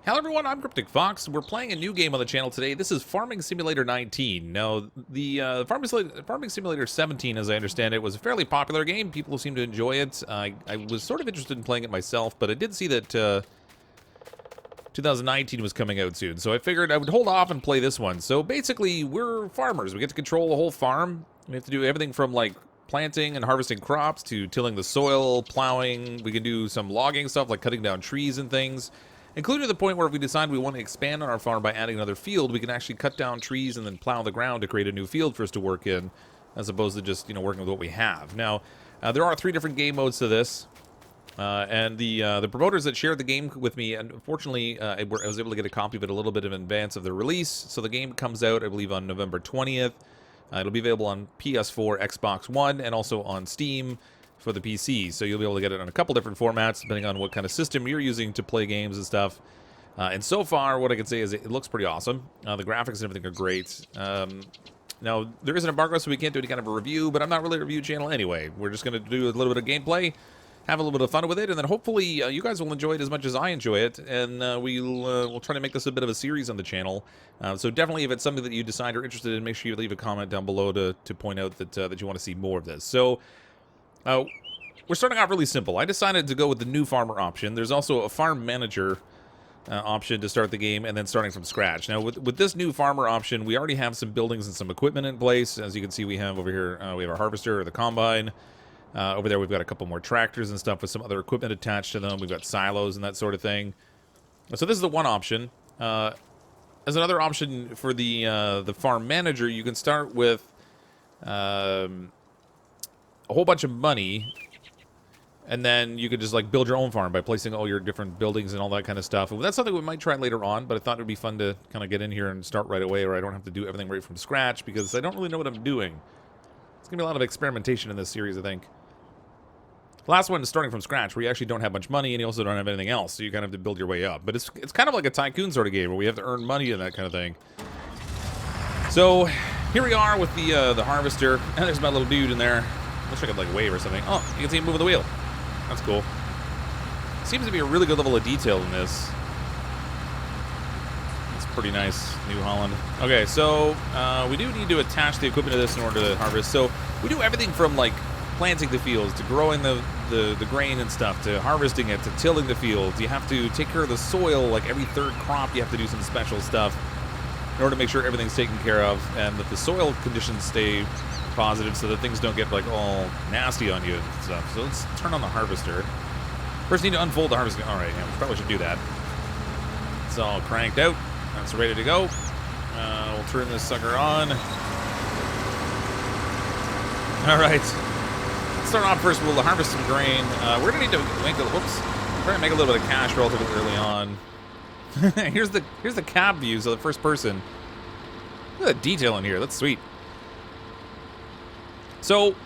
Hello everyone, I'm CrypticFox. We're playing a new game on the channel today. This is Farming Simulator 19. Now, the Farming Simulator 17, as I understand it, was a fairly popular game. People seem to enjoy it. I was sort of interested in playing it myself, but I did see that 2019 was coming out soon, so I figured I would hold off and play this one. So basically, we're farmers. We get to control the whole farm. We have to do everything from, like, planting and harvesting crops to tilling the soil, plowing. We can do some logging stuff, like cutting down trees and things. Including to the point where if we decide we want to expand on our farm by adding another field, we can actually cut down trees and then plow the ground to create a new field for us to work in, as opposed to just, working with what we have. Now, there are 3 different game modes to this, and the promoters that shared the game with me, unfortunately, I was able to get a copy of it a little bit in advance of the release, so the game comes out, I believe, on November 20th. It'll be available on PS4, Xbox One, and also on Steam for the PC, so you'll be able to get it on a couple different formats depending on what kind of system you're using to play games and stuff. And so far, what I can say is it looks pretty awesome. The graphics and everything are great. Now, there is an embargo, so we can't do any kind of a review, but I'm not really a review channel anyway. We're just going to do a little bit of gameplay, have a little bit of fun with it, and then hopefully you guys will enjoy it as much as I enjoy it, and we'll try to make this a bit of a series on the channel. So definitely, if it's something that you decide you're interested in, make sure you leave a comment down below to point out that you want to see more of this. So, we're starting off really simple. I decided to go with the new farmer option. There's also a farm manager option to start the game, and then starting from scratch. Now, with this new farmer option, we already have some buildings and some equipment in place. As you can see, we have over here, we have our harvester or the combine. Over there, we've got a couple more tractors and stuff with some other equipment attached to them. We've got silos and that sort of thing. So this is the one option. As another option for the farm manager, you can start with a whole bunch of money, and then you could just like build your own farm by placing all your different buildings and all that kind of stuff. And that's something we might try later on, but I thought it would be fun to kind of get in here and start right away, where I don't have to do everything right from scratch, because I don't really know what I'm doing. It's going to be a lot of experimentation in this series, I think. The last one is starting from scratch, where you actually don't have much money and you also don't have anything else, so you kind of have to build your way up. But it's kind of like a tycoon sort of game, where we have to earn money and that kind of thing. So here we are with the harvester, and there's my little dude in there. I wish I could like wave or something. Oh, you can see him moving the wheel. That's cool. Seems to be a really good level of detail in this. It's pretty nice, New Holland. Okay, so we do need to attach the equipment to this in order to harvest. So we do everything from like planting the fields to growing the grain and stuff to harvesting it to tilling the fields. You have to take care of the soil. Like every 3rd crop, you have to do some special stuff in order to make sure everything's taken care of and that the soil conditions stay positive so that things don't get like all nasty on you and stuff. So let's turn on the harvester. First need to unfold the harvester. All right, yeah, we probably should do that. It's all cranked out. That's ready to go. We'll turn this sucker on. All right. Let's start off first. We'll harvest some grain. We're gonna need to make try and make a little bit of cash relatively early on. here's the cab view, so the first person. Look at the detail in here. That's sweet. So,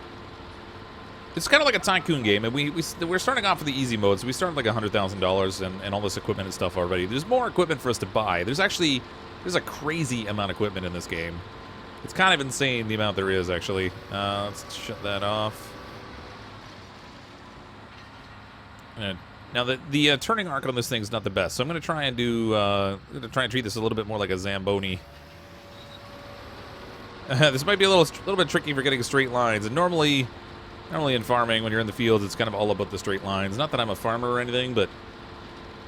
it's kind of like a tycoon game, and we're starting off with the easy mode, so we start with like $100,000 and all this equipment and stuff already. There's more equipment for us to buy. There's a crazy amount of equipment in this game. It's kind of insane the amount there is, actually. Let's shut that off. Now, the turning arc on this thing is not the best, so I'm going to try and treat this a little bit more like a Zamboni. This might be a little bit tricky for getting straight lines, and normally in farming, when you're in the fields, it's kind of all about the straight lines. Not that I'm a farmer or anything, but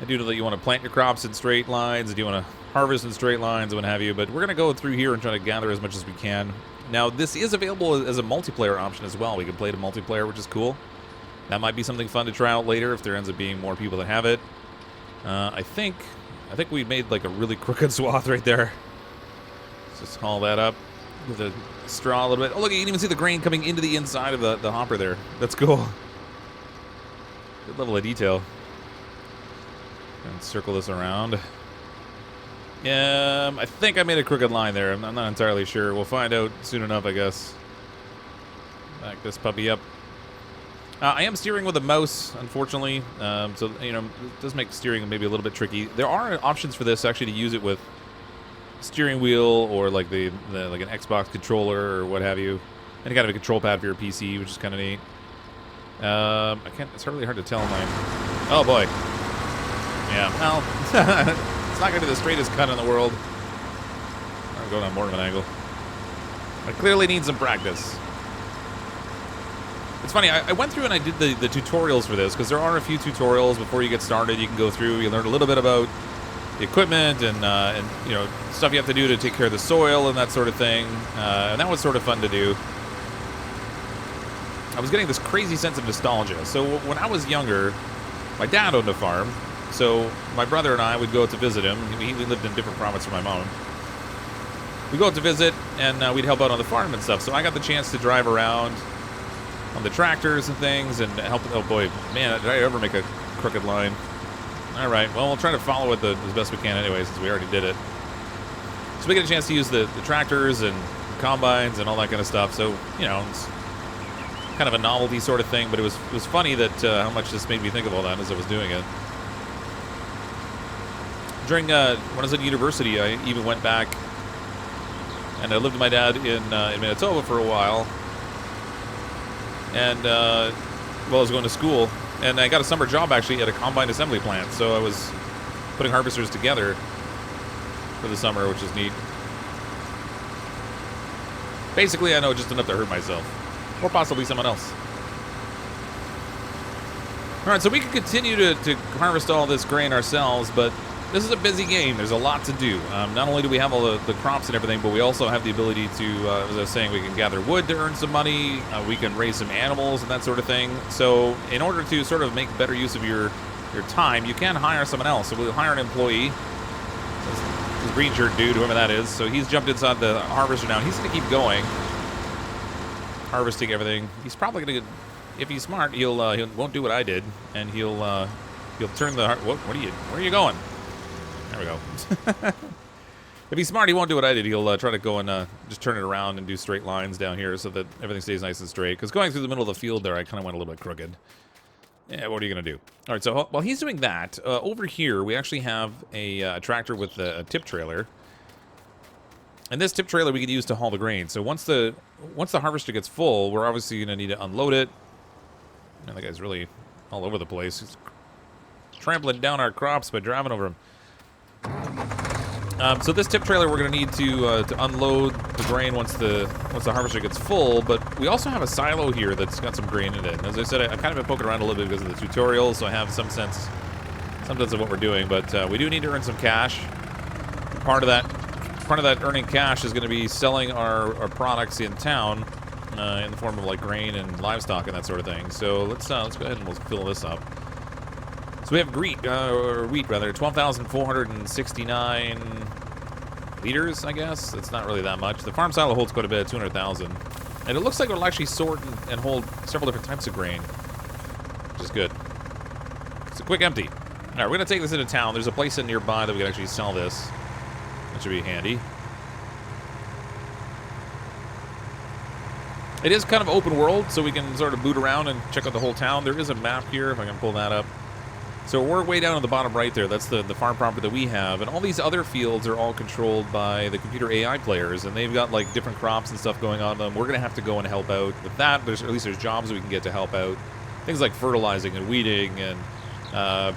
I do know that you want to plant your crops in straight lines, and you want to harvest in straight lines, and what have you. But we're going to go through here and try to gather as much as we can. Now, this is available as a multiplayer option as well. We can play it in multiplayer, which is cool. That might be something fun to try out later if there ends up being more people that have it. I think we made like a really crooked swath right there. Let's just haul that up with a straw a little bit. Oh, look, you can even see the grain coming into the inside of the hopper there. That's cool. Good level of detail. And circle this around. Yeah, I think I made a crooked line there. I'm not entirely sure. We'll find out soon enough, I guess. Back this puppy up. I am steering with a mouse, unfortunately. So, it does make steering maybe a little bit tricky. There are options for this, actually, to use it with steering wheel or like like an Xbox controller or what have you. Any kind of a control pad for your PC, which is kind of neat. It's really hard to tell. Oh boy. Yeah, well, It's not going to be the straightest cut in the world. I'm going on more of an angle. I clearly need some practice. It's funny, I went through and I did the tutorials for this, because there are a few tutorials before you get started. You can go through, you learn a little bit about the equipment and you know, stuff you have to do to take care of the soil and that sort of thing. And that was sort of fun to do. I was getting this crazy sense of nostalgia. So when I was younger, my dad owned a farm. So my brother and I would go out to visit him. He lived in a different province from my mom. We'd go out to visit, and we'd help out on the farm and stuff. So I got the chance to drive around on the tractors and things and help. Oh boy, man, did I ever make a crooked line? All right, well, we'll try to follow it as best we can anyway, since we already did it. So we get a chance to use the tractors and combines and all that kind of stuff. So, you know, it's kind of a novelty sort of thing, but it was funny that how much this made me think of all that as I was doing it. During when I was at university, I even went back and I lived with my dad in Manitoba for a while. And while I was going to school, and I got a summer job actually at a combine assembly plant. So I was putting harvesters together for the summer, which is neat. Basically, I know just enough to hurt myself, or possibly someone else. All right, so we can continue to harvest all this grain ourselves, but this is a busy game. There's a lot to do. Not only do we have all the crops and everything, but we also have the ability to, as I was saying, we can gather wood to earn some money. We can raise some animals and that sort of thing. So in order to sort of make better use of your time, you can hire someone else. So we'll hire an employee. This green shirt dude, whoever that is. So he's jumped inside the harvester now. He's going to keep going, harvesting everything. He's probably going to, if he's smart, he won't do what I did, and he'll turn the. Where are you going? There we go. If he's smart, he won't do what I did. He'll try to go and just turn it around and do straight lines down here so that everything stays nice and straight. Because going through the middle of the field there, I kind of went a little bit crooked. Yeah, what are you going to do? All right, so while he's doing that, over here, we actually have a tractor with a tip trailer. And this tip trailer we could use to haul the grain. So once the harvester gets full, we're obviously going to need to unload it. Man, that guy's really all over the place. He's trampling down our crops by driving over them. So this tip trailer we're going to need to unload the grain once the harvester gets full, but we also have a silo here that's got some grain in it. And as I said, I've kind of been poking around a little bit because of the tutorials, so I have some sense of what we're doing. But we do need to earn some cash. Part of that earning cash is going to be selling our products in town in the form of like grain and livestock and that sort of thing. So let's go ahead and we'll fill this up. So we have wheat, 12,469 liters, I guess. It's not really that much. The farm silo holds quite a bit, 200,000. And it looks like it'll actually sort and hold several different types of grain, which is good. It's a quick empty. All right, we're going to take this into town. There's a place in nearby that we can actually sell this. That should be handy. It is kind of open world, so we can sort of boot around and check out the whole town. There is a map here, if I can pull that up. So we're way down at the bottom right there. That's the farm property that we have. And all these other fields are all controlled by the computer AI players. And they've got, like, different crops and stuff going on them. We're going to have to go and help out with that. At least there's jobs we can get to help out. Things like fertilizing and weeding and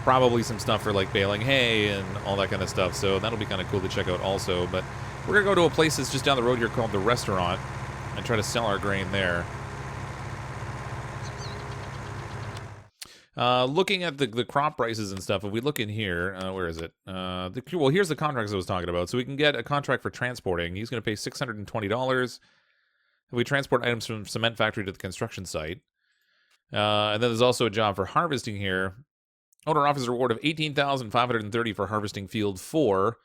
probably some stuff for, like, baling hay and all that kind of stuff. So that'll be kind of cool to check out also. But we're going to go to a place that's just down the road here called the Restaurant and try to sell our grain there. Looking at the crop prices and stuff, if we look in here, where is it? Well, here's the contracts I was talking about. So we can get a contract for transporting. He's going to pay $620 if we transport items from cement factory to the construction site. And then there's also a job for harvesting here. Owner offers a reward of $18,530 for harvesting field 4.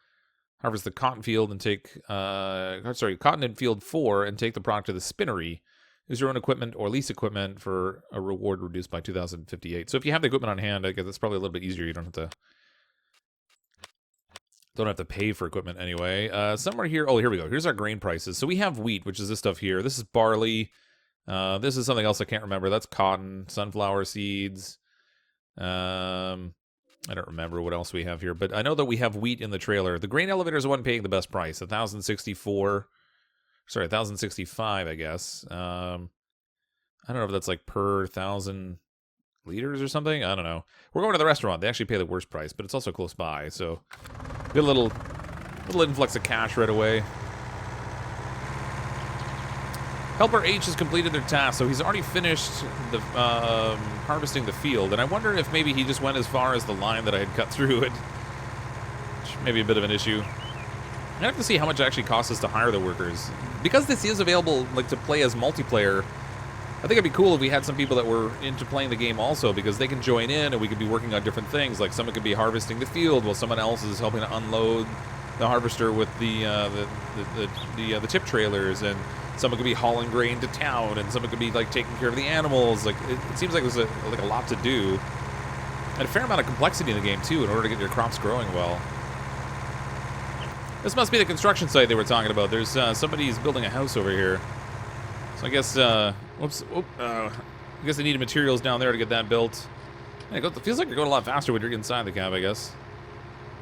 Harvest the cotton field and take, cotton in field 4 and take the product to the spinnery. Use your own equipment or lease equipment for a reward reduced by 2,058. So if you have the equipment on hand, I guess it's probably a little bit easier. You don't have to pay for equipment anyway. Somewhere here, oh, here we go. Here's our grain prices. So we have wheat, which is this stuff here. This is barley. This is something else I can't remember. That's cotton, sunflower seeds. I don't remember what else we have here, but I know that we have wheat in the trailer. The grain elevator is the one paying the best price, 1,065, I guess. I don't know if that's like per 1,000 liters or something. I don't know. We're going to the restaurant. They actually pay the worst price, but it's also close by. So Get a little influx of cash right away. Helper H has completed their task, so he's already finished the harvesting the field. And I wonder if maybe he just went as far as the line that I had cut through it. Which may be a bit of an issue. I have to see how much it actually costs us to hire the workers. Because this is available like to play as multiplayer, I think it'd be cool if we had some people that were into playing the game also, because they can join in and we could be working on different things. Like someone could be harvesting the field while someone else is helping to unload the harvester with the tip trailers, and someone could be hauling grain to town, and someone could be like taking care of the animals. Like it seems like there's a lot to do, and a fair amount of complexity in the game too, in order to get your crops growing well. This must be the construction site they were talking about. There's somebody's building a house over here. So I guess, whoops, I guess they needed materials down there to get that built. Yeah, it feels like you're going a lot faster when you're inside the cab, I guess.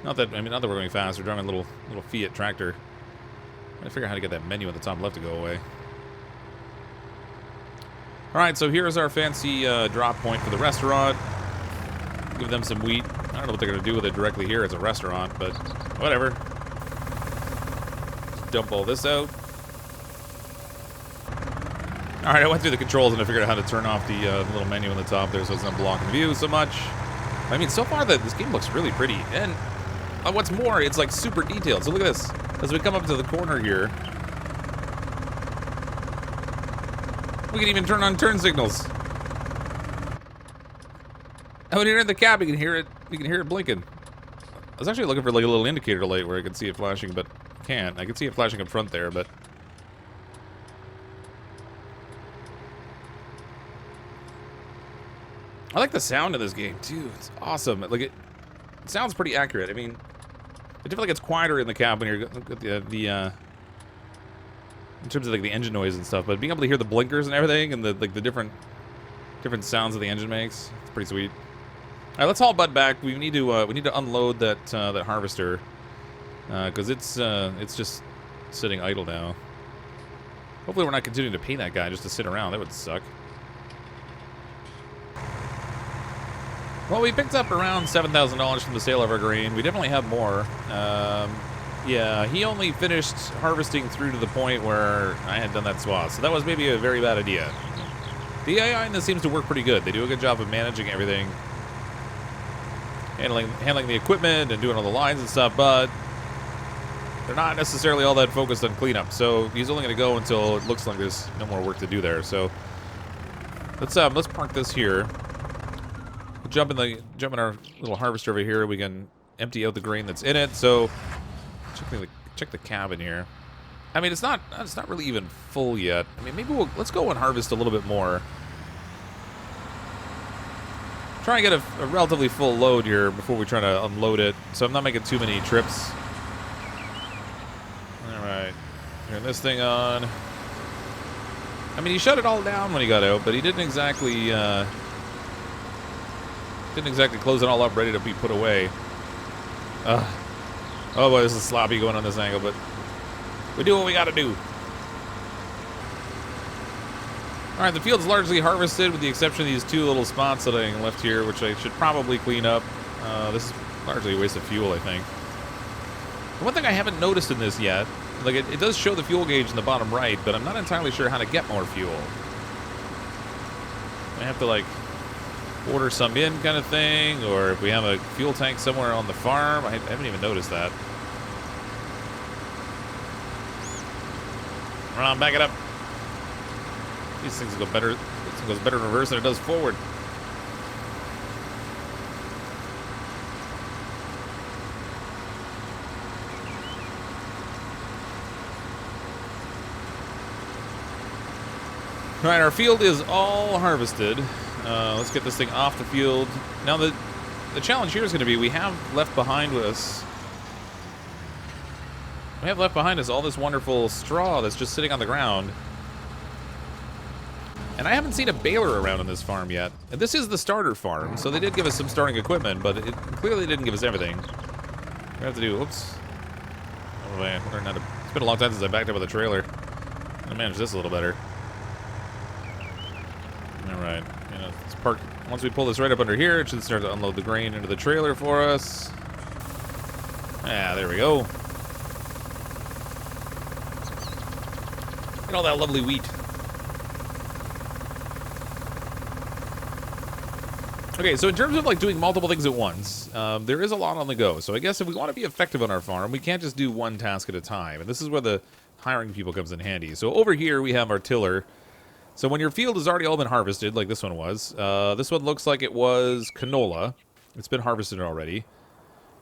Not that we're going fast. We're driving a little Fiat tractor. I'm trying to figure out how to get that menu at the top left to go away. All right, so here's our fancy drop point for the restaurant. Give them some wheat. I don't know what they're going to do with it directly here as a restaurant, but whatever. Dump all this out. All right, I went through the controls and I figured out how to turn off the little menu on the top there so it's not blocking the view so much. I mean, so far this game looks really pretty, and what's more, it's like super detailed. So look at this. As we come up to the corner here, we can even turn on turn signals. And when you're in the cab, you can hear it blinking. I was actually looking for like a little indicator light where I could see it flashing, but can't. I can see it flashing up front there, but I like the sound of this game too. It's awesome. Like it sounds pretty accurate. I mean, it definitely gets quieter in the cab when you're in terms of like the engine noise and stuff. But being able to hear the blinkers and everything, and the different sounds that the engine makes, it's pretty sweet. All right, let's haul Bud back. We need to unload that harvester because it's just sitting idle now. Hopefully, we're not continuing to pay that guy just to sit around. That would suck. Well, we picked up around $7,000 from the sale of our grain. We definitely have more. Yeah, he only finished harvesting through to the point where I had done that swath, so that was maybe a very bad idea. The AI in this seems to work pretty good. They do a good job of managing everything, handling the equipment and doing all the lines and stuff, but they're not necessarily all that focused on cleanup. So he's only going to go until it looks like there's no more work to do there. So let's park this here. Jump in our little harvester over here. We can empty out the grain that's in it. So check the cabin here. I mean, it's not really even full yet. I mean, maybe let's go and harvest a little bit more. Try and get a relatively full load here before we try to unload it, so I'm not making too many trips. All right, turn this thing on. I mean, he shut it all down when he got out, but he didn't exactly close it all up, ready to be put away. Oh boy, this is sloppy going on this angle, but we do what we gotta do. All right, the field's largely harvested with the exception of these two little spots that I left here, which I should probably clean up. This is largely a waste of fuel, I think. One thing I haven't noticed in this yet, like it does show the fuel gauge in the bottom right, but I'm not entirely sure how to get more fuel. I have to like order some in kind of thing, or if we have a fuel tank somewhere on the farm. I haven't even noticed that. Run on, back it up. These things go better. This thing goes better in reverse than it does forward. All right, our field is all harvested. Let's get this thing off the field. Now the challenge here is going to be we have left behind us. We have left behind us all this wonderful straw that's just sitting on the ground. And I haven't seen a baler around on this farm yet. And this is the starter farm, so they did give us some starting equipment, but it clearly didn't give us everything. We have to do, oops. Oh man, it's been a long time since I backed up with a trailer. I manage this a little better. All right, let's park. Once we pull this right up under here, it should start to unload the grain into the trailer for us. Ah, there we go. And all that lovely wheat. Okay, so in terms of like doing multiple things at once, there is a lot on the go. So I guess if we want to be effective on our farm, we can't just do one task at a time. And this is where the hiring people comes in handy. So over here we have our tiller. So when your field has already all been harvested, like this one was, this one looks like it was canola. It's been harvested already.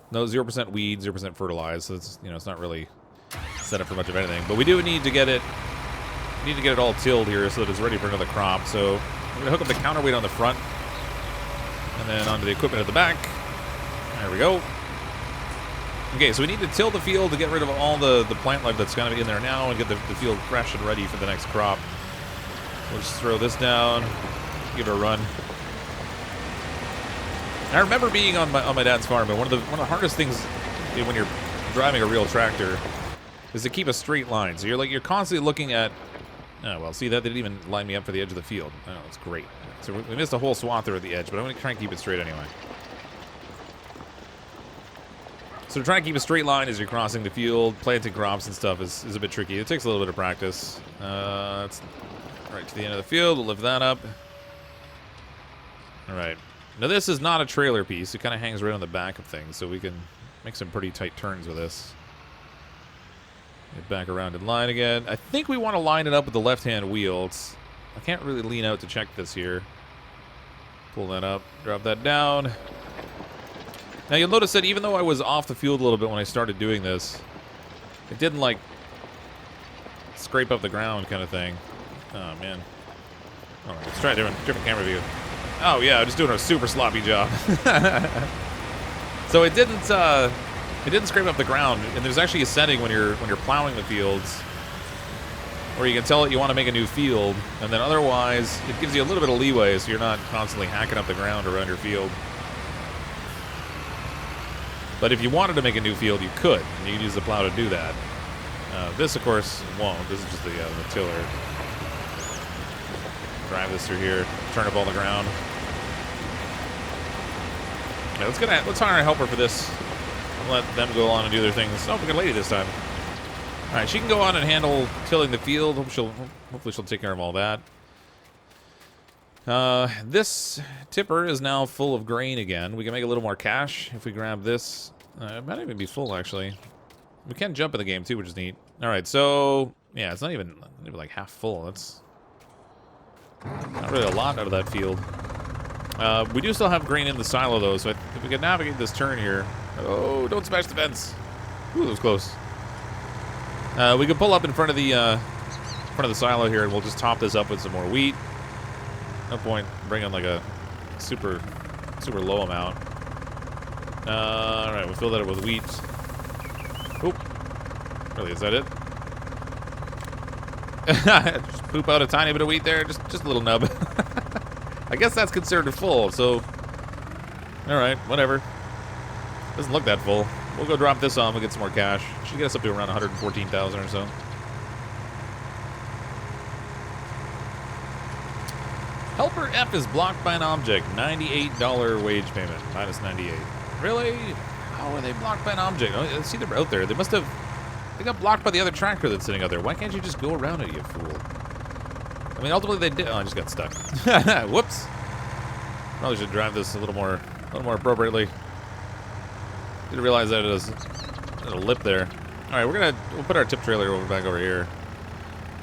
No, 0% weed, 0% fertilized. So it's, you know, it's not really set up for much of anything. But we do need to get it. Need to get it all tilled here so that it's ready for another crop. So I'm gonna hook up the counterweight on the front. And then onto the equipment at the back. There we go. Okay, so we need to till the field to get rid of all the plant life that's kind of in there now and get the field fresh and ready for the next crop. We'll just throw this down, give it a run. I remember being on my dad's farm, and one of the hardest things when you're driving a real tractor is to keep a straight line. So you're constantly looking at. Oh well, see that didn't even line me up for the edge of the field. Oh, it's great. So we missed a whole swath there at the edge, but I'm going to try and keep it straight anyway. So to try and keep a straight line as you're crossing the field, planting crops and stuff is a bit tricky. It takes a little bit of practice. That's right to the end of the field. We'll lift that up. All right. Now this is not a trailer piece. It kind of hangs right on the back of things, so we can make some pretty tight turns with this. Get back around in line again. I think we want to line it up with the left-hand wheel. I can't really lean out to check this here. Pull that up, drop that down. Now you'll notice that even though I was off the field a little bit when I started doing this, it didn't like scrape up the ground kind of thing. Oh man. All right, let's try a different camera view. Oh yeah, I'm just doing a super sloppy job. So it didn't scrape up the ground, and there's actually a setting when you're plowing the fields where you can tell it you want to make a new field, and then otherwise it gives you a little bit of leeway so you're not constantly hacking up the ground around your field. But if you wanted to make a new field, you could, and you could use the plow to do that. This, of course, won't. This is just the tiller. Drive this through here, turn up all the ground. Yeah, let's hire a helper for this. Let them go on and do their things. Oh, we got a lady this time. All right, she can go on and handle tilling the field. Hopefully she'll take care of all that. This tipper is now full of grain again. We can make a little more cash if we grab this. It might even be full, actually. We can jump in the game, too, which is neat. All right, so... yeah, it's not even like half full. That's not really a lot out of that field. We do still have grain in the silo, though, so if we can navigate this turn here... oh, don't smash the fence. Ooh, that was close. We can pull up in front of the silo here, and we'll just top this up with some more wheat. No point bringing like a super low amount. All right, we'll fill that up with wheat. Oop. Really, is that it? Just poop out a tiny bit of wheat there, just a little nub. I guess that's considered full. So, all right, whatever. Doesn't look that full. We'll go drop this on. We'll get some more cash. Should get us up to around 114,000 or so. Helper F is blocked by an object. $98 wage payment. Minus 98. Really? How are they blocked by an object? Oh, I see they're out there. They must have... they got blocked by the other tractor that's sitting out there. Why can't you just go around it, you fool? I mean, ultimately they did... oh, I just got stuck. Whoops. Probably should drive this a little more appropriately. Didn't realize that it was a lip there. All right, we'll put our tip trailer back over here.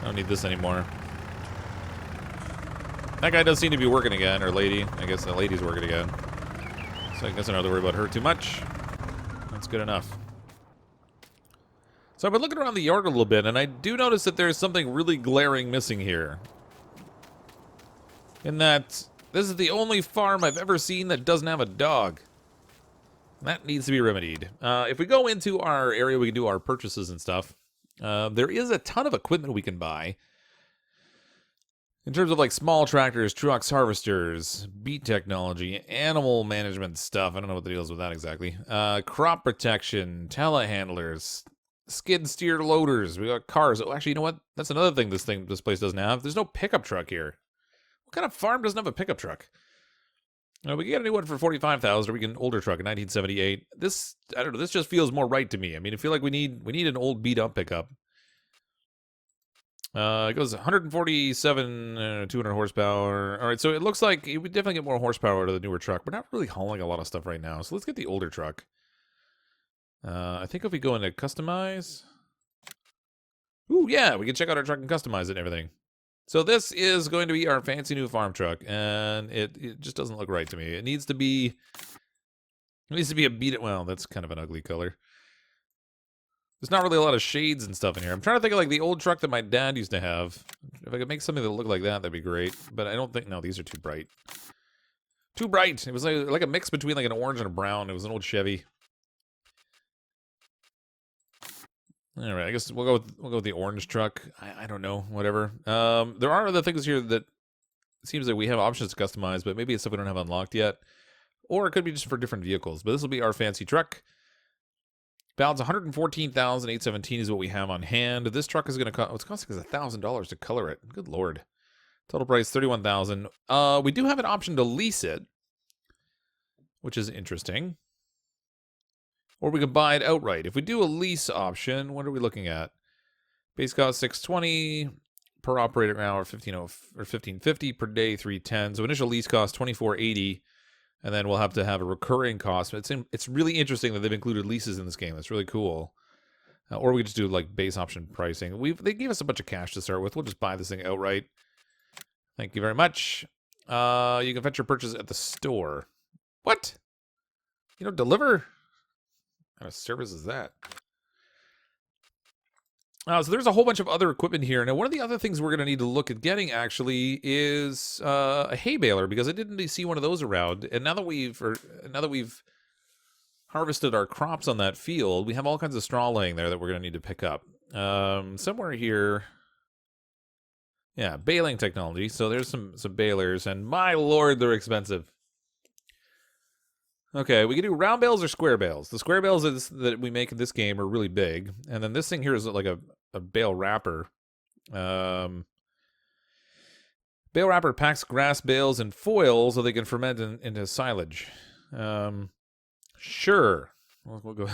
I don't need this anymore. That guy does seem to be working again, or lady. I guess the lady's working again. So I guess I don't have to worry about her too much. That's good enough. So I've been looking around the yard a little bit, and I do notice that there's something really glaring missing here. In that this is the only farm I've ever seen that doesn't have a dog. That needs to be remedied. If we go into our area, we can do our purchases and stuff. There is a ton of equipment we can buy. In terms of like small tractors, trucks, harvesters, beet technology, animal management stuff. I don't know what the deal is with that exactly. Crop protection, telehandlers, skid steer loaders. We got cars. Oh, actually, you know what? That's another thing this place doesn't have. There's no pickup truck here. What kind of farm doesn't have a pickup truck? We can get a new one for 45,000, or we get an older truck in 1978. This, I don't know, this just feels more right to me. I mean, I feel like we need an old beat-up pickup. It goes 147, 200 horsepower. All right, so it looks like it would definitely get more horsepower out of the newer truck. We're not really hauling a lot of stuff right now, so let's get the older truck. I think if we go into customize... Ooh, yeah, we can check out our truck and customize it and everything. So this is going to be our fancy new farm truck, and it just doesn't look right to me. It needs to be a beat it. Well, that's kind of an ugly color. There's not really a lot of shades and stuff in here. I'm trying to think of like the old truck that my dad used to have. If I could make something that looked like that, that'd be great. But I don't think, no, these are too bright. Too bright. It was like a mix between like an orange and a brown. It was an old Chevy. All right, I guess we'll go with the orange truck. I don't know, whatever. There are other things here that it seems like we have options to customize, but maybe it's stuff we don't have unlocked yet, or it could be just for different vehicles. But this will be our fancy truck. Balance 114,817 is what we have on hand. This truck is going to cost. It's costing us $1,000 to color it. Good lord. Total price 31,000. We do have an option to lease it, which is interesting. Or we could buy it outright. If we do a lease option, what are we looking at? Base cost 620 per operator hour, 1550 per day, 310. So initial lease cost 2480, and then we'll have to have a recurring cost. It's really interesting that they've included leases in this game. That's really cool. Or we could just do like base option pricing. They gave us a bunch of cash to start with. We'll just buy this thing outright. Thank you very much. You can fetch your purchase at the store. What? You don't deliver? What kind of service is that? So there's a whole bunch of other equipment here. Now, one of the other things we're going to need to look at getting, actually, is a hay baler, because I didn't see one of those around. And now that we've harvested our crops on that field, we have all kinds of straw laying there that we're going to need to pick up. Somewhere here... Yeah, baling technology. So there's some balers, and my lord, they're expensive. Okay, we can do round bales or square bales. The square bales that we make in this game are really big. And then this thing here is like a bale wrapper. Bale wrapper packs grass bales in foil so they can ferment into silage. Sure. We'll go.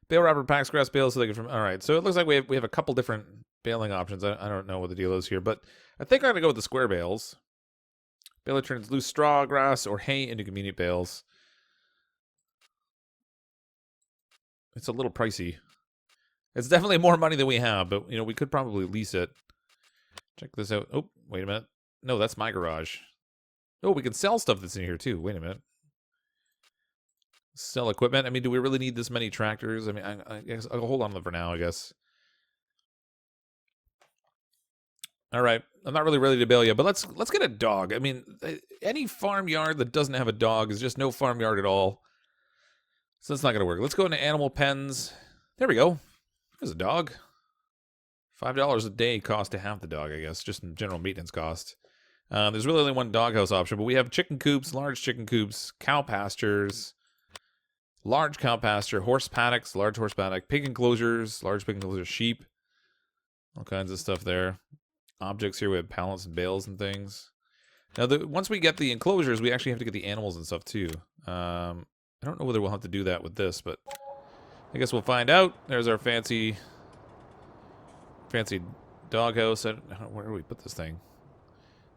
Bale wrapper packs grass bales so they can ferment. All right, so it looks like we have a couple different baling options. I don't know what the deal is here, but I think I'm going to go with the square bales. Baler turns loose straw, grass, or hay into convenient bales. It's a little pricey. It's definitely more money than we have, but, you know, we could probably lease it. Check this out. Oh, wait a minute. No, that's my garage. Oh, we can sell stuff that's in here, too. Wait a minute. Sell equipment? I mean, do we really need this many tractors? I mean, I guess I'll hold on to them for now, I guess. All right. I'm not really ready to bail yet, but let's get a dog. I mean, any farmyard that doesn't have a dog is just no farmyard at all. So that's not going to work. Let's go into animal pens. There we go. There's a dog. $5 a day cost to have the dog, I guess. Just in general maintenance cost. There's really only one doghouse option, but we have chicken coops, large chicken coops, cow pastures, large cow pasture, horse paddocks, large horse paddock, pig enclosures, large pig enclosures, sheep. All kinds of stuff there. Objects here, we have pallets and bales and things. Now, once we get the enclosures, we actually have to get the animals and stuff, too. I don't know whether we'll have to do that with this, but I guess we'll find out. There's our fancy doghouse. Where do we put this thing?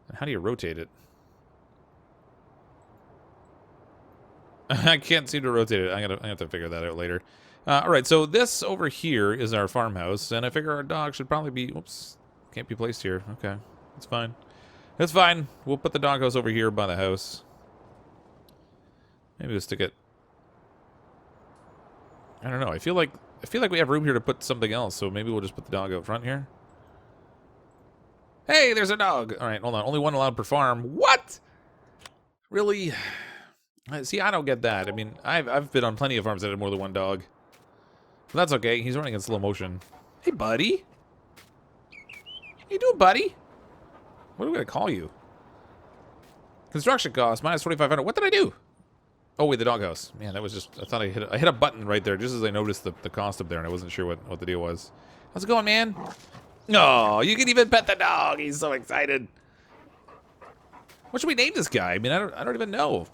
And how do you rotate it? I can't seem to rotate it. I'm gonna have to figure that out later. All right, so this over here is our farmhouse, and I figure our dog should probably be... Whoops, can't be placed here. Okay, that's fine. That's fine. We'll put the doghouse over here by the house. Maybe we'll stick it... I don't know. I feel like we have room here to put something else, so maybe we'll just put the dog out front here. Hey, there's a dog. All right, hold on. Only one allowed per farm. What? Really? See, I don't get that. I mean, I've been on plenty of farms that had more than one dog. But that's okay. He's running in slow motion. Hey, buddy. How you doing, buddy? What are we gonna call you? Construction cost minus 2,500. What did I do? Oh, wait, the doghouse. Man, that was just... I thought I hit a button right there just as I noticed the cost up there, and I wasn't sure what the deal was. How's it going, man? Oh, you can even pet the dog. He's so excited. What should we name this guy? I mean, I don't even know.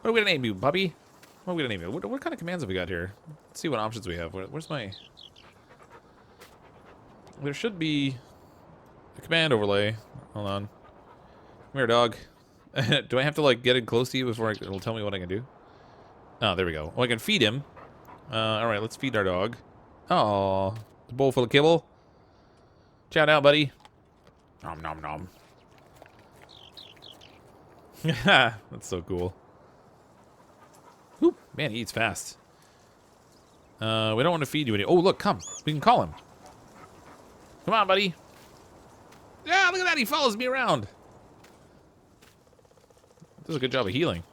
What are we gonna name you, puppy? What are we gonna name you? What kind of commands have we got here? Let's see what options we have. Where's my... There should be a command overlay. Hold on. Come here, dog. Do I have to, like, get in close to you before it'll tell me what I can do? Oh, there we go. Oh, I can feed him. Alright, let's feed our dog. Oh, a bowl full of kibble. Chow down, buddy. Nom nom nom. That's so cool. Oop, man, he eats fast. We don't want to feed you any. Oh, look, come. We can call him. Come on, buddy. Yeah, look at that. He follows me around. Does a good job of healing.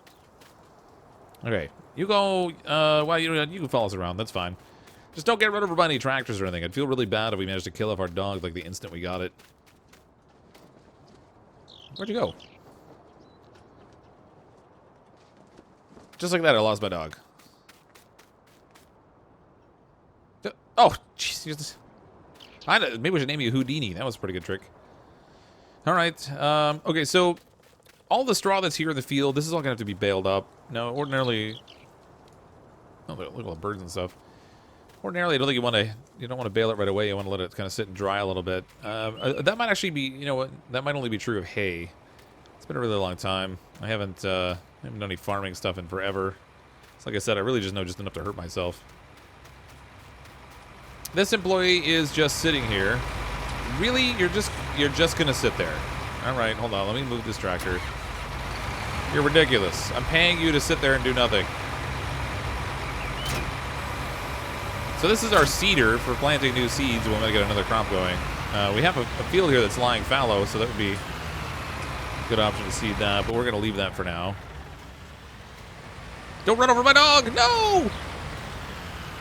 Okay, you go. Well, you can follow us around. That's fine. Just don't get run over by any tractors or anything. I'd feel really bad if we managed to kill off our dog like the instant we got it. Where'd you go? Just like that, I lost my dog. Oh, jeez. Maybe we should name you Houdini. That was a pretty good trick. All right. Okay, so all the straw that's here in the field, this is all going to have to be baled up. Now, ordinarily... Oh, look at all the birds and stuff. Ordinarily, I don't think you don't want to bale it right away. You want to let it kind of sit and dry a little bit. That might actually be, you know what, that might only be true of hay. It's been a really long time. I haven't done any farming stuff in forever. So like I said, I really just know just enough to hurt myself. This employee is just sitting here. Really? You're just gonna sit there. Alright, hold on, let me move this tractor. You're ridiculous. I'm paying you to sit there and do nothing. So this is our seeder for planting new seeds when we get another crop going. We have a field here that's lying fallow, so that would be a good option to seed that, but we're going to leave that for now. Don't run over my dog! No!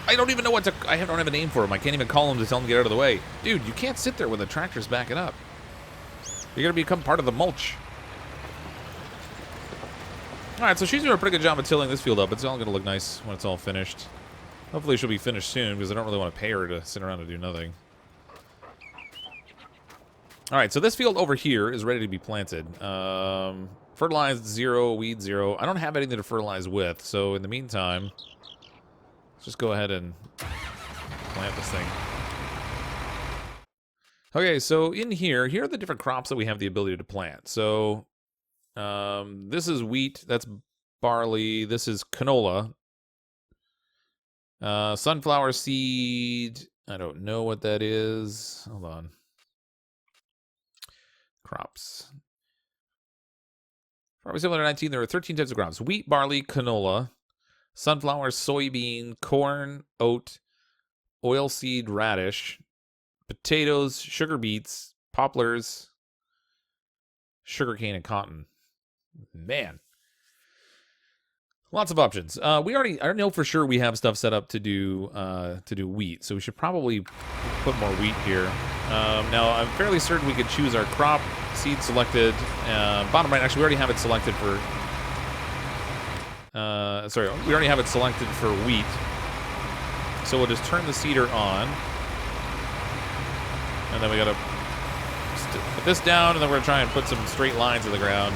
I don't even know what to... I don't have a name for him. I can't even call him to tell him to get out of the way. Dude, you can't sit there when the tractor's backing up. You're going to become part of the mulch. Alright, so she's doing a pretty good job of tilling this field up. It's all going to look nice when it's all finished. Hopefully she'll be finished soon, because I don't really want to pay her to sit around and do nothing. Alright, so this field over here is ready to be planted. Fertilized 0, weed 0. I don't have anything to fertilize with, so in the meantime, let's just go ahead and plant this thing. Okay, so in here are the different crops that we have the ability to plant. So, this is wheat, that's barley, this is canola. Sunflower seed. I don't know what that is. Hold on. Crops. Probably similar to 19. There are 13 types of crops. Wheat, barley, canola, sunflower, soybean, corn, oat, oilseed, radish, potatoes, sugar beets, poplars, sugarcane, and cotton. Man. Lots of options. I know for sure we have stuff set up to do wheat, so we should probably put more wheat here. Now, I'm fairly certain we could choose our crop, seed selected. Bottom right, actually, we already have it selected for... sorry, we already have it selected for wheat. So we'll just turn the seeder on. And then we gotta put this down, and then we're gonna try and put some straight lines in the ground.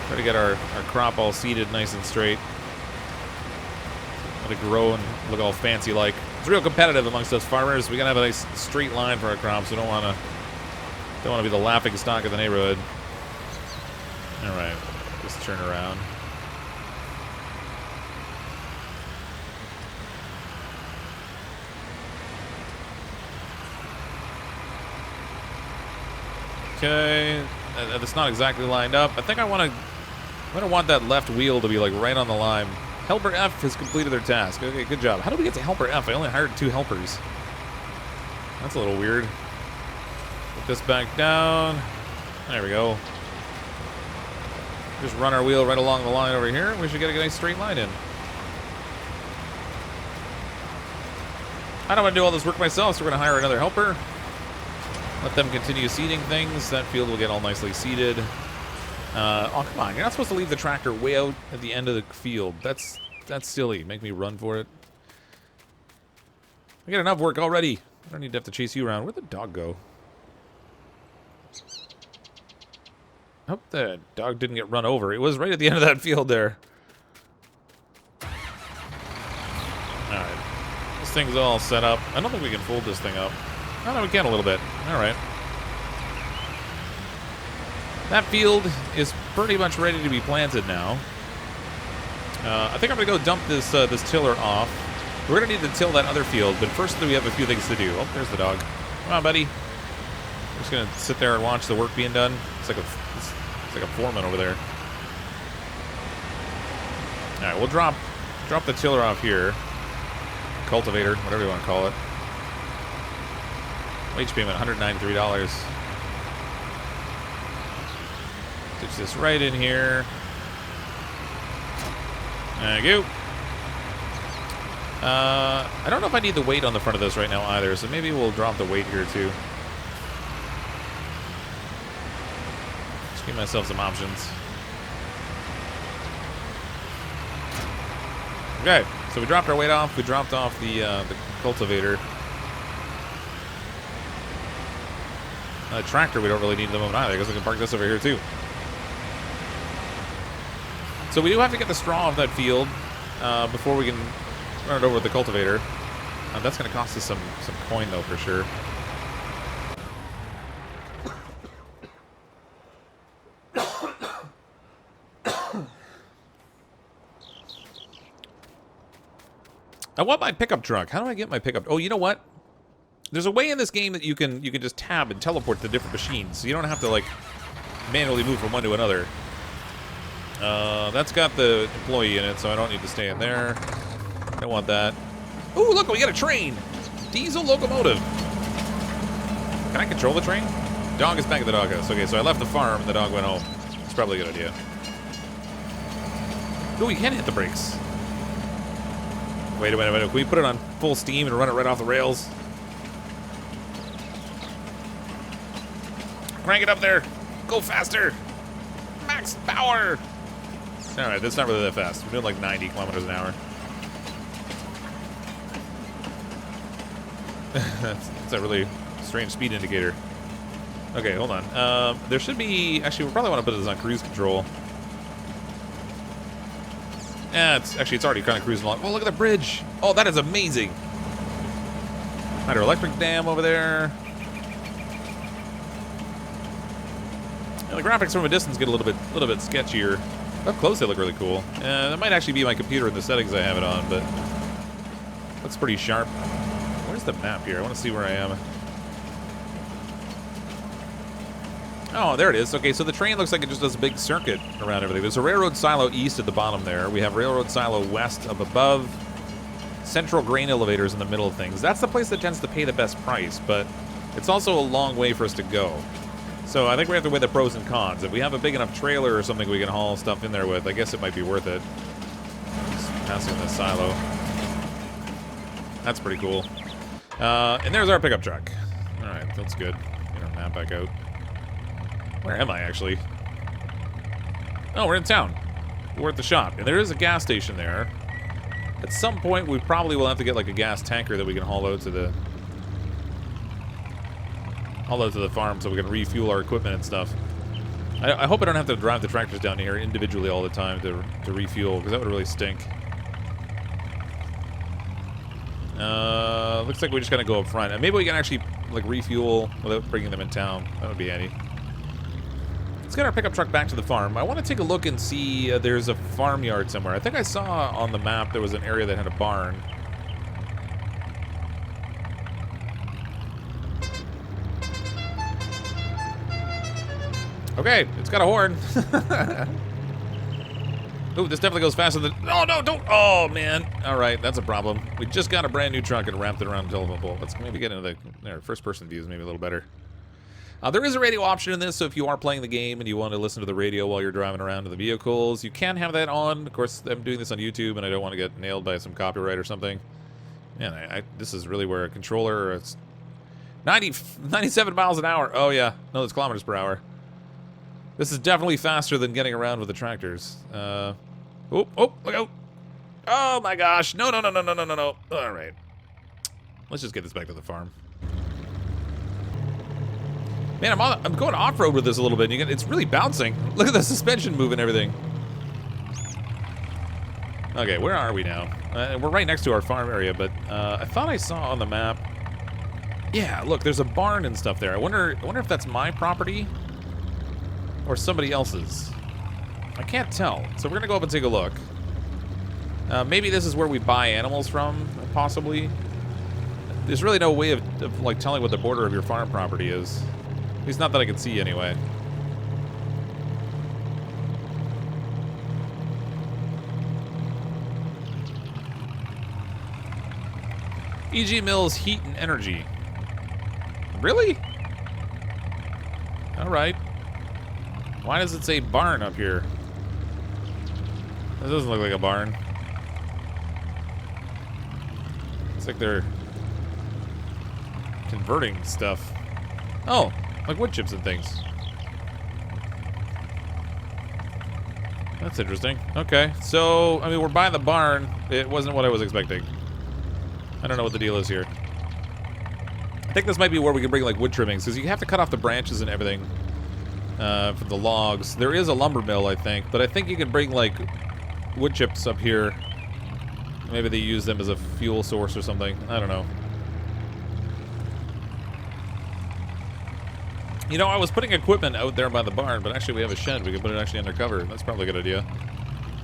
Try to get our crop all seeded nice and straight. Let it grow and look all fancy like. It's real competitive amongst us farmers. We gotta have a nice straight line for our crops. We don't wanna be the laughing stock of the neighborhood. Alright, just turn around. Okay, that's not exactly lined up. I think I don't want that left wheel to be like right on the line. Helper F has completed their task. Okay, good job. How do we get to Helper F? I only hired 2 helpers. That's a little weird. Put this back down. There we go. Just run our wheel right along the line over here. We should get a nice straight line in. I don't want to do all this work myself, so we're going to hire another helper. Let them continue seeding things. That field will get all nicely seeded. Oh, come on. You're not supposed to leave the tractor way out at the end of the field. That's silly. Make me run for it. I got enough work already. I don't need to have to chase you around. Where'd the dog go? Hope the dog didn't get run over. It was right at the end of that field there. Alright. This thing's all set up. I don't think we can fold this thing up. Oh, no, we can a little bit. Alright. That field is pretty much ready to be planted now. I think I'm going to go dump this this tiller off. We're going to need to till that other field, but first we have a few things to do. Oh, there's the dog. Come on, buddy. I'm just going to sit there and watch the work being done. It's like a foreman over there. Alright, we'll drop the tiller off here. Cultivator, whatever you want to call it. Wage payment, $193. Ditch this right in here. There you go. I don't know if I need the weight on the front of this right now either, so maybe we'll drop the weight here too. Just give myself some options. Okay, so we dropped our weight off. We dropped off the cultivator. The tractor, we don't really need the moment either, because we can park this over here too. So we do have to get the straw off that field before we can run it over with the cultivator. That's going to cost us some coin, though, for sure. I want my pickup truck. How do I get my pickup? Oh, you know what? There's a way in this game that you can just tab and teleport to different machines, so you don't have to like manually move from one to another. That's got the employee in it, so I don't need to stay in there. I don't want that. Ooh, look, we got a train! Diesel locomotive. Can I control the train? Dog is back at the doghouse. Okay, so I left the farm and the dog went home. It's probably a good idea. Ooh, you can hit the brakes. Wait a minute. Can we put it on full steam and run it right off the rails? Crank it up there. Go faster. Max power. All right, that's not really that fast. We're doing like 90 kilometers an hour. That's a really strange speed indicator. Okay, hold on. There should be... Actually, we probably want to put this on cruise control. Yeah, it's already kind of cruising along. Oh, look at the bridge. Oh, that is amazing. Hydroelectric dam over there. Yeah, the graphics from a distance get a little bit sketchier. Up close, they look really cool. That might actually be my computer in the settings I have it on, but looks pretty sharp. Where's the map here? I want to see where I am. Oh, there it is. Okay, so the train looks like it just does a big circuit around everything. There's a railroad silo east at the bottom there. We have railroad silo west up above. Central grain elevators in the middle of things. That's the place that tends to pay the best price, but it's also a long way for us to go. So I think we have to weigh the pros and cons. If we have a big enough trailer or something we can haul stuff in there with, I guess it might be worth it. Just passing this silo. That's pretty cool. And there's our pickup truck. All right, that's good. Get our map back out. Where am I, actually? Oh, we're in town. We're at the shop. And there is a gas station there. At some point, we probably will have to get, like, a gas tanker that we can haul out to the farm so we can refuel our equipment and stuff. I hope I don't have to drive the tractors down here individually all the time to refuel, because that would really stink. Looks like we just gotta go up front. And maybe we can actually, like, refuel without bringing them in town. That would be handy. Let's get our pickup truck back to the farm. I want to take a look and see there's a farmyard somewhere. I think I saw on the map there was an area that had a barn. Okay, it's got a horn. Ooh, this definitely goes faster than... Oh, no, don't... Oh, man. All right, that's a problem. We just got a brand new truck and wrapped it around the telephone pole. Let's maybe get into the... There, first-person view is maybe a little better. There is a radio option in this, so if you are playing the game and you want to listen to the radio while you're driving around to the vehicles, you can have that on. Of course, I'm doing this on YouTube, and I don't want to get nailed by some copyright or something. Man, this is really where a controller... It's 97 miles an hour. Oh, yeah. No, that's kilometers per hour. This is definitely faster than getting around with the tractors. Oh, look out. Oh, my gosh. No. All right. Let's just get this back to the farm. Man, I'm going off-road with this a little bit. It's really bouncing. Look at the suspension move and everything. Okay, where are we now? We're right next to our farm area, but I thought I saw on the map. Yeah, look, there's a barn and stuff there. I wonder if that's my property or somebody else's. I can't tell. So we're gonna go up and take a look. Maybe this is where we buy animals from, possibly. There's really no way of like telling what the border of your farm property is. At least not that I can see anyway. EG Mills Heat and Energy. Really? Alright. Why does it say barn up here? That doesn't look like a barn. It's like they're converting stuff. Oh, like wood chips and things. That's interesting. Okay, so, I mean, we're buying the barn. It wasn't what I was expecting. I don't know what the deal is here. I think this might be where we can bring, like, wood trimmings, because you have to cut off the branches and everything for the logs. There is a lumber mill, I think, but I think you can bring, like, wood chips up here. Maybe they use them as a fuel source or something. I don't know. You know, I was putting equipment out there by the barn, but actually we have a shed. We can put it actually undercover. That's probably a good idea.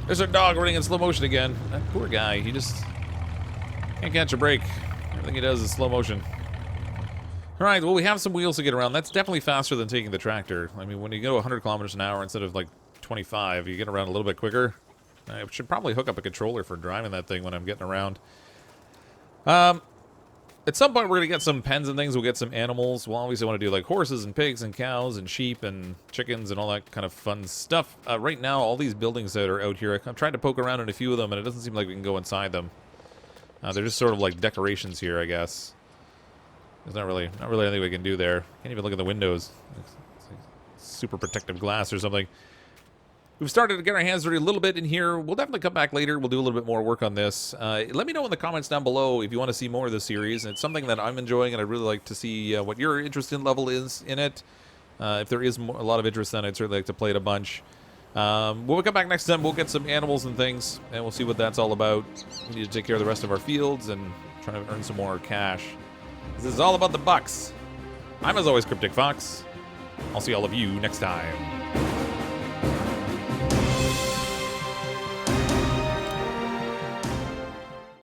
There's our dog running in slow motion again. That poor guy. He just can't catch a break. Everything he does is slow motion. All right, well, we have some wheels to get around. That's definitely faster than taking the tractor. I mean, when you go 100 kilometers an hour instead of, like, 25, you get around a little bit quicker. I should probably hook up a controller for driving that thing when I'm getting around. At some point, we're going to get some pens and things. We'll get some animals. We'll obviously want to do, like, horses and pigs and cows and sheep and chickens and all that kind of fun stuff. Right now, all these buildings that are out here, I'm trying to poke around in a few of them, and it doesn't seem like we can go inside them. They're just sort of like decorations here, I guess. There's not really anything we can do there. Can't even look at the windows. It's like super protective glass or something. We've started to get our hands dirty a little bit in here. We'll definitely come back later. We'll do a little bit more work on this. Let me know in the comments down below if you want to see more of this series. It's something that I'm enjoying, and I'd really like to see what your interest in level is in it. If there is a lot of interest, then I'd certainly like to play it a bunch. We'll come back next time. We'll get some animals and things, and we'll see what that's all about. We need to take care of the rest of our fields and try to earn some more cash. This is all about the bucks. I'm, as always, CrypticFox. I'll see all of you next time.